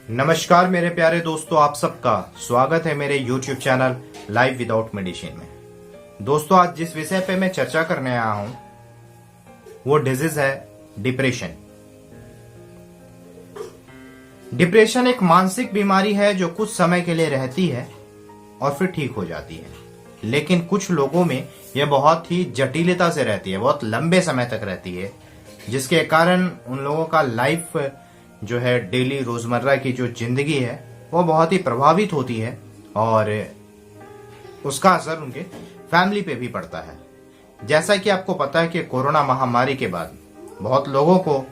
नमस्कार मेरे प्यारे दोस्तों, आप सबका स्वागत है मेरे YouTube channel life without medicine में। दोस्तों, आज जिस विषय पे मैं चर्चा करने आया हूं वो डिजीज है डिप्रेशन। डिप्रेशन एक मानसिक बीमारी है जो कुछ समय के लिए रहती है और फिर ठीक हो जाती है, लेकिन कुछ लोगों में यह बहुत ही जटिलता से रहती है, बहुत लंबे समय तक रहती है, जिसके कारण उन लोगों का लाइफ जो है डेली रोजमर्रा की जो जिंदगी है वो बहुत ही प्रभावित होती है और उसका असर उनके फैमिली पे भी पड़ता है। जैसा कि आपको पता है कि कोरोना महामारी के बाद बहुत लोगों को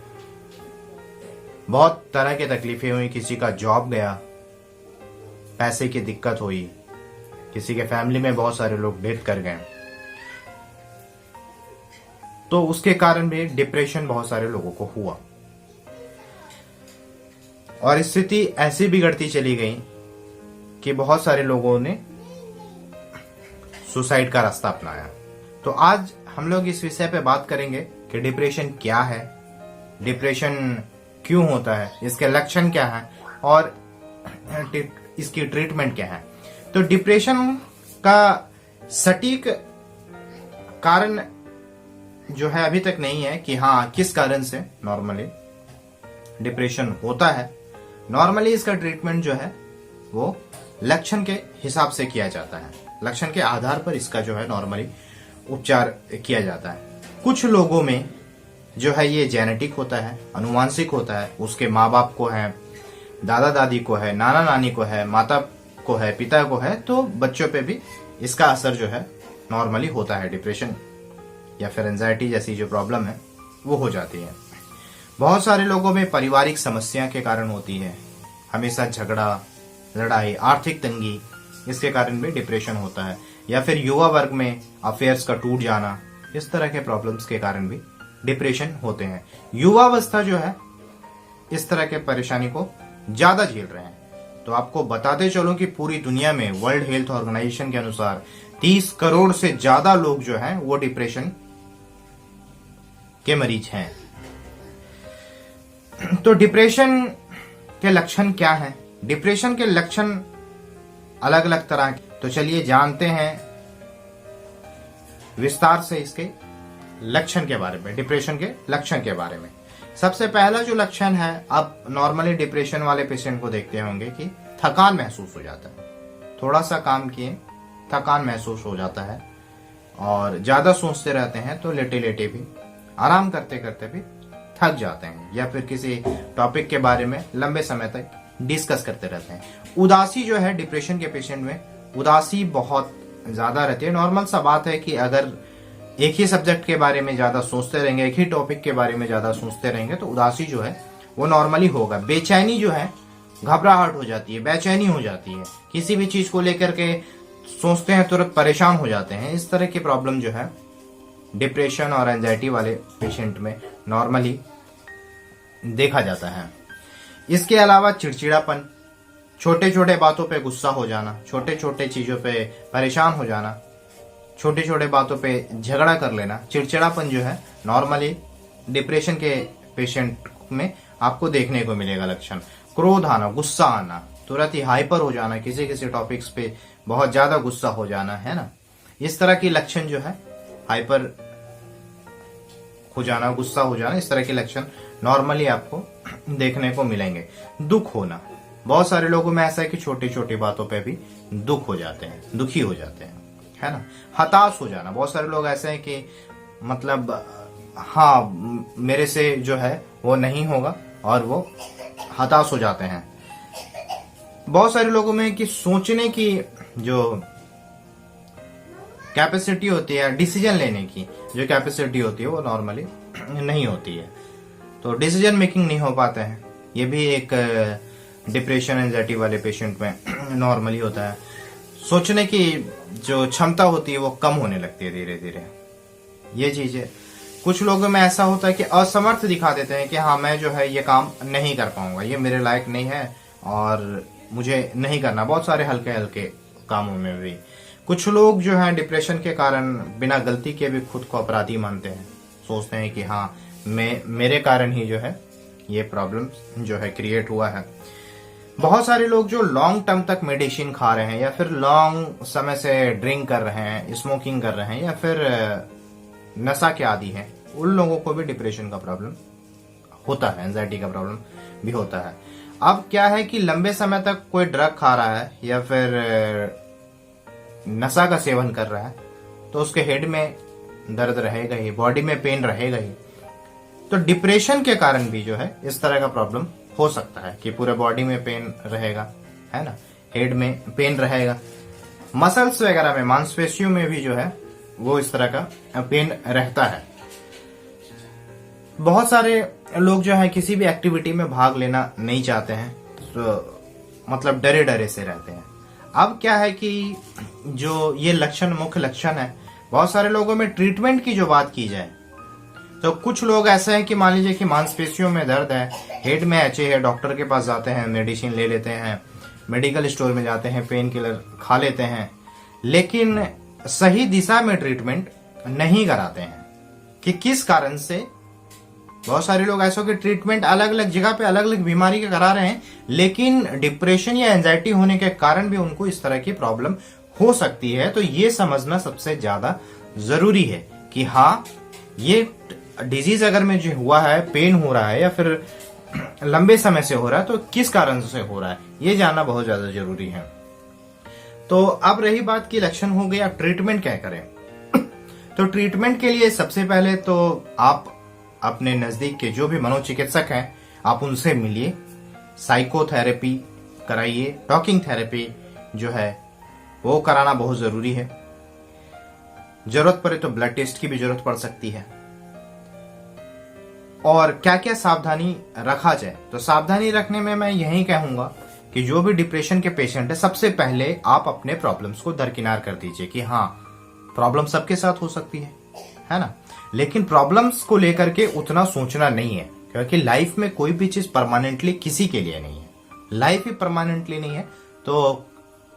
बहुत तरह की तकलीफें हुई। किसी का जॉब गया, पैसे की दिक्कत हुई, किसी के फैमिली में बहुत सारे लोग डेथ कर गए, तो उसके कारण भी डिप्रेशन बहुत सारे लोगों को हुआ और स्थिति ऐसी बिगड़ती चली गई कि बहुत सारे लोगों ने सुसाइड का रास्ता अपनाया। तो आज हम लोग इस विषय पे बात करेंगे कि डिप्रेशन क्या है, डिप्रेशन क्यों होता है, इसके लक्षण क्या हैं और इसकी ट्रीटमेंट क्या है। तो डिप्रेशन का सटीक कारण जो है अभी तक नहीं है कि हाँ किस कारण से नॉर्मली डिप्रेशन होता है। नॉर्मली इसका ट्रीटमेंट जो है वो लक्षण के हिसाब से किया जाता है, लक्षण के आधार पर इसका जो है नॉर्मली उपचार किया जाता है। कुछ लोगों में जो है ये जेनेटिक होता है, अनुवांशिक होता है, उसके माँ बाप को है, दादा दादी को है, नाना नानी को है, माता को है, पिता को है, तो बच्चों पे भी इसका असर जो है नॉर्मली होता है। डिप्रेशन या फिर एंजाइटी जैसी जो प्रॉब्लम है वो हो जाती है। बहुत सारे लोगों में पारिवारिक समस्या के कारण होती है, हमेशा झगड़ा, लड़ाई, आर्थिक तंगी, इसके कारण भी डिप्रेशन होता है। या फिर युवा वर्ग में अफेयर्स का टूट जाना, इस तरह के प्रॉब्लम्स के कारण भी डिप्रेशन होते हैं। युवावस्था जो है इस तरह के परेशानी को ज्यादा झेल रहे हैं। तो आपको बताते चलो कि पूरी दुनिया में वर्ल्ड हेल्थ ऑर्गेनाइजेशन के अनुसार 30 करोड़ से ज्यादा लोग जो हैं वो डिप्रेशन के मरीज हैं। तो डिप्रेशन के लक्षण क्या हैं? डिप्रेशन के लक्षण अलग अलग तरह के, तो चलिए जानते हैं विस्तार से इसके लक्षण के बारे में, डिप्रेशन के लक्षण के बारे में। सबसे पहला जो लक्षण है, आप नॉर्मली डिप्रेशन वाले पेशेंट को देखते होंगे कि थकान महसूस हो जाता है, थोड़ा सा काम किए थकान महसूस हो जाता है और ज्यादा सोचते रहते हैं, तो लेटे लेटे भी, आराम करते करते भी थक जाते हैं, या फिर किसी टॉपिक के बारे में लंबे समय तक डिस्कस करते रहते हैं। उदासी जो है डिप्रेशन के पेशेंट में उदासी बहुत ज्यादा रहती है। नॉर्मल सा बात है कि अगर एक ही सब्जेक्ट के बारे में ज्यादा सोचते रहेंगे, एक ही टॉपिक के बारे में ज्यादा सोचते रहेंगे, तो उदासी जो है वो नॉर्मली होगा। बेचैनी जो है, घबराहट हो जाती है, बेचैनी हो जाती है, किसी भी चीज को लेकर के सोचते हैं तुरंत परेशान हो जाते हैं। इस तरह की प्रॉब्लम जो है डिप्रेशन और एंजाइटी वाले पेशेंट में नॉर्मली देखा जाता है। इसके अलावा चिड़चिड़ापन, छोटे छोटे बातों पे गुस्सा हो जाना, छोटे छोटे चीजों पे परेशान हो जाना, छोटे छोटे बातों पे झगड़ा कर लेना, चिड़चिड़ापन जो है नॉर्मली डिप्रेशन के पेशेंट में आपको देखने को मिलेगा लक्षण। क्रोध आना, गुस्सा आना, तुरंत ही हाइपर हो जाना, किसी किसी टॉपिक्स पे बहुत ज्यादा गुस्सा हो जाना, है ना, इस तरह की लक्षण जो है, हाइपर हो जाना, गुस्सा हो जाना, इस तरह के लक्षण नॉर्मली आपको देखने को मिलेंगे। दुख होना, बहुत सारे लोगों में ऐसा है कि छोटी छोटी बातों पे भी दुख हो जाते हैं, दुखी हो जाते हैं, है ना। हताश हो जाना, बहुत सारे लोग ऐसे हैं कि मतलब हाँ मेरे से जो है वो नहीं होगा और वो हताश हो जाते हैं। बहुत सारे लोगों में कि सोचने की जो कैपेसिटी होती है, डिसीजन लेने की जो कैपेसिटी होती है वो नॉर्मली नहीं होती है, तो डिसीजन मेकिंग नहीं हो पाते हैं। ये भी एक डिप्रेशन एंजाइटी वाले पेशेंट में नॉर्मली होता है। सोचने की जो क्षमता होती है वो कम होने लगती है धीरे धीरे, ये चीज है। कुछ लोगों में ऐसा होता है कि असमर्थ दिखा देते हैं कि हाँ मैं जो है ये काम नहीं कर पाऊंगा, ये मेरे लायक नहीं है और मुझे नहीं करना, बहुत सारे हल्के हल्के कामों में भी। कुछ लोग जो है डिप्रेशन के कारण बिना गलती के भी खुद को अपराधी मानते हैं, सोचते हैं कि हाँ मेरे कारण ही जो है ये प्रॉब्लम जो है क्रिएट हुआ है। बहुत सारे लोग जो लॉन्ग टर्म तक मेडिसिन खा रहे हैं या फिर लॉन्ग समय से ड्रिंक कर रहे हैं, स्मोकिंग कर रहे हैं या फिर नशा के आदी हैं, उन लोगों को भी डिप्रेशन का प्रॉब्लम होता है, एंजाइटी का प्रॉब्लम भी होता है। अब क्या है कि लंबे समय तक कोई ड्रग खा रहा है या फिर नशा का सेवन कर रहा है तो उसके हेड में दर्द रहेगा ही, बॉडी में पेन रहेगा ही। तो डिप्रेशन के कारण भी जो है इस तरह का प्रॉब्लम हो सकता है कि पूरे बॉडी में पेन रहेगा, है ना, हेड में पेन रहेगा, मसल्स वगैरह में, मांसपेशियों में भी जो है वो इस तरह का पेन रहता है। बहुत सारे लोग जो है किसी भी एक्टिविटी में भाग लेना नहीं चाहते हैं, तो मतलब डरे डरे से रहते हैं। अब क्या है कि जो ये लक्षण, मुख्य लक्षण है, बहुत सारे लोगों में ट्रीटमेंट की जो बात की जाए तो कुछ लोग ऐसे हैं कि मान लीजिए कि मांसपेशियों में दर्द है, हेड में एचे है, डॉक्टर के पास जाते हैं, मेडिसिन ले लेते हैं, मेडिकल स्टोर में जाते हैं, पेन किलर खा लेते हैं, लेकिन सही दिशा में ट्रीटमेंट नहीं कराते हैं। कि किस कारण से बहुत सारे लोग ऐसे कि ट्रीटमेंट अलग अलग जगह पे अलग अलग बीमारी के करा रहे हैं, लेकिन डिप्रेशन या एंजाइटी होने के कारण भी उनको इस तरह की प्रॉब्लम हो सकती है। तो ये समझना सबसे ज्यादा जरूरी है कि हाँ, ये डिजीज अगर में जो हुआ है, पेन हो रहा है या फिर लंबे समय से हो रहा है, तो किस कारण से हो रहा है, ये जानना बहुत ज्यादा जरूरी है। तो अब रही बात की लक्षण हो गया, ट्रीटमेंट क्या करें। तो ट्रीटमेंट के लिए सबसे पहले तो आप अपने नजदीक के जो भी मनोचिकित्सक हैं, आप उनसे मिलिए, साइकोथेरेपी कराइए, टॉकिंग थेरेपी जो है वो कराना बहुत जरूरी है। जरूरत पड़े तो ब्लड टेस्ट की भी जरूरत पड़ सकती है। और क्या क्या सावधानी रखा जाए, तो सावधानी रखने में मैं यही कहूंगा कि जो भी डिप्रेशन के पेशेंट है, सबसे पहले आप अपने प्रॉब्लम्स को दरकिनार कर दीजिए कि हाँ, प्रॉब्लम सबके साथ हो सकती है ना, लेकिन प्रॉब्लम्स को लेकर के उतना सोचना नहीं है, क्योंकि लाइफ में कोई भी चीज परमानेंटली किसी के लिए नहीं है, लाइफ ही परमानेंटली नहीं है। तो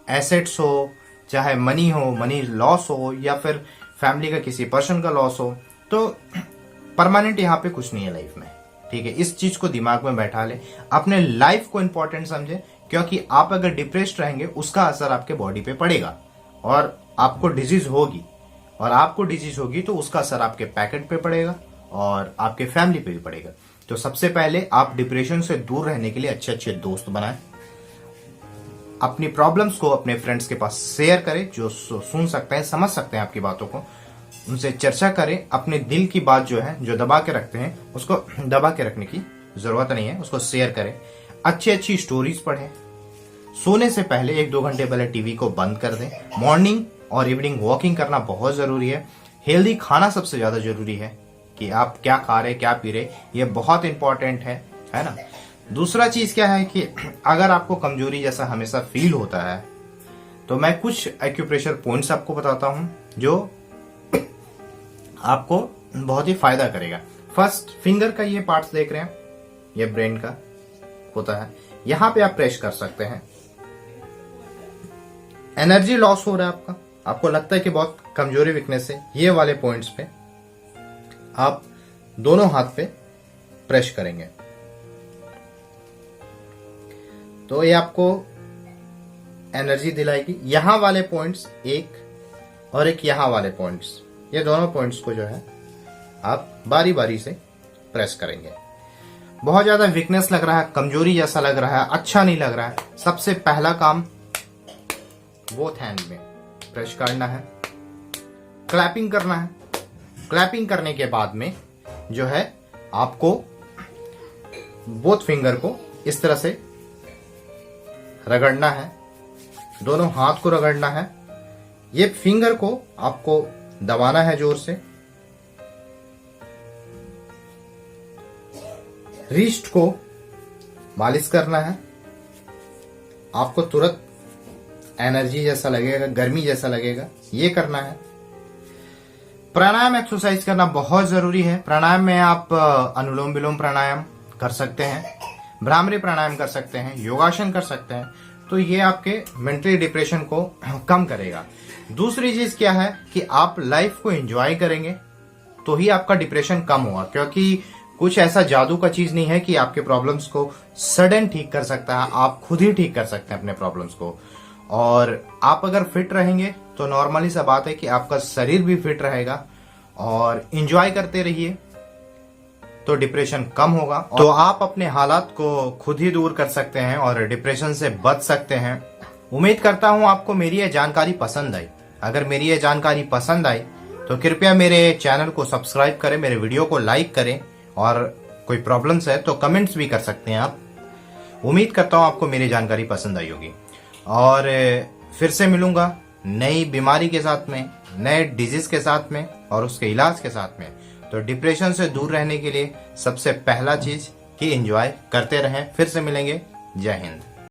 एसेट्स हो, चाहे मनी हो, मनी लॉस हो, या फिर फैमिली का किसी पर्सन का लॉस हो, तो परमानेंट यहाँ पे कुछ नहीं है लाइफ में, ठीक है। इस चीज को दिमाग में बैठा ले, अपने लाइफ को इंपॉर्टेंट समझे, क्योंकि आप अगर डिप्रेस्ड रहेंगे उसका असर आपके बॉडी पे पड़ेगा और आपको डिजीज होगी, और आपको डिजीज होगी तो उसका असर आपके पैकेट पे पड़ेगा और आपके फैमिली पे भी पड़ेगा। तो सबसे पहले आप डिप्रेशन से दूर रहने के लिए अच्छे अच्छे दोस्त बनाएं, अपनी प्रॉब्लम्स को अपने फ्रेंड्स के पास शेयर करें, जो सुन सकते हैं, समझ सकते हैं आपकी बातों को, उनसे चर्चा करें। अपने दिल की बात जो है, जो दबा के रखते हैं, उसको दबा के रखने की जरूरत नहीं है, उसको शेयर करें। अच्छी अच्छी स्टोरीज पढ़ें। सोने से पहले 1-2 घंटे पहले टीवी को बंद कर दें। मॉर्निंग और इवनिंग वॉकिंग करना बहुत जरूरी है। हेल्दी खाना सबसे ज्यादा जरूरी है कि आप क्या खा रहे, क्या पी रहे, ये बहुत इंपॉर्टेंट है ना। दूसरा चीज क्या है कि अगर आपको कमजोरी जैसा हमेशा फील होता है, तो मैं कुछ एक्यूप्रेशर पॉइंट्स आपको बताता हूं जो आपको बहुत ही फायदा करेगा। फर्स्ट, फिंगर का ये पार्ट्स देख रहे हैं, ये ब्रेन का होता है, यहां पे आप प्रेस कर सकते हैं। एनर्जी लॉस हो रहा है आपका, आपको लगता है कि बहुत कमजोरी, वीकनेस है, ये वाले पॉइंट्स पे आप दोनों हाथ पे प्रेस करेंगे तो ये आपको एनर्जी दिलाएगी। यहां वाले पॉइंट्स एक, और एक यहां वाले पॉइंट्स, ये दोनों पॉइंट्स को जो है आप बारी बारी से प्रेस करेंगे। बहुत ज्यादा वीकनेस लग रहा है, कमजोरी जैसा लग रहा है, अच्छा नहीं लग रहा है, सबसे पहला काम बोथ हैंड में प्रेस करना है, क्लैपिंग करना है। क्लैपिंग करने के बाद में जो है आपको बोथ फिंगर को इस तरह से रगड़ना है, दोनों हाथ को रगड़ना है। ये फिंगर को आपको दबाना है जोर से, रिस्ट को मालिश करना है। आपको तुरंत एनर्जी जैसा लगेगा, गर्मी जैसा लगेगा, ये करना है। प्राणायाम एक्सरसाइज करना बहुत जरूरी है। प्राणायाम में आप अनुलोम विलोम प्राणायाम कर सकते हैं, भ्रामरी प्राणायाम कर सकते हैं, योगासन कर सकते हैं, तो ये आपके मेंटली डिप्रेशन को कम करेगा। दूसरी चीज क्या है कि आप लाइफ को एंजॉय करेंगे तो ही आपका डिप्रेशन कम होगा, क्योंकि कुछ ऐसा जादू का चीज नहीं है कि आपके प्रॉब्लम्स को सडन ठीक कर सकता है। आप खुद ही ठीक कर सकते हैं अपने प्रॉब्लम्स को। और आप अगर फिट रहेंगे तो नॉर्मली सा बात है कि आपका शरीर भी फिट रहेगा। और इंजॉय करते रहिए तो डिप्रेशन कम होगा। तो आप अपने हालात को खुद ही दूर कर सकते हैं और डिप्रेशन से बच सकते हैं। उम्मीद करता हूं आपको मेरी यह जानकारी पसंद आई। अगर मेरी यह जानकारी पसंद आई तो कृपया मेरे चैनल को सब्सक्राइब करें, मेरे वीडियो को लाइक करें, और कोई प्रॉब्लम्स है तो कमेंट्स भी कर सकते हैं आप। उम्मीद करता हूं आपको मेरी जानकारी पसंद आई होगी। और फिर से मिलूंगा नई बीमारी के साथ में, नए डिजीज के साथ में और उसके इलाज के साथ में। तो डिप्रेशन से दूर रहने के लिए सबसे पहला चीज कि एंजॉय करते रहें। फिर से मिलेंगे। जय हिंद।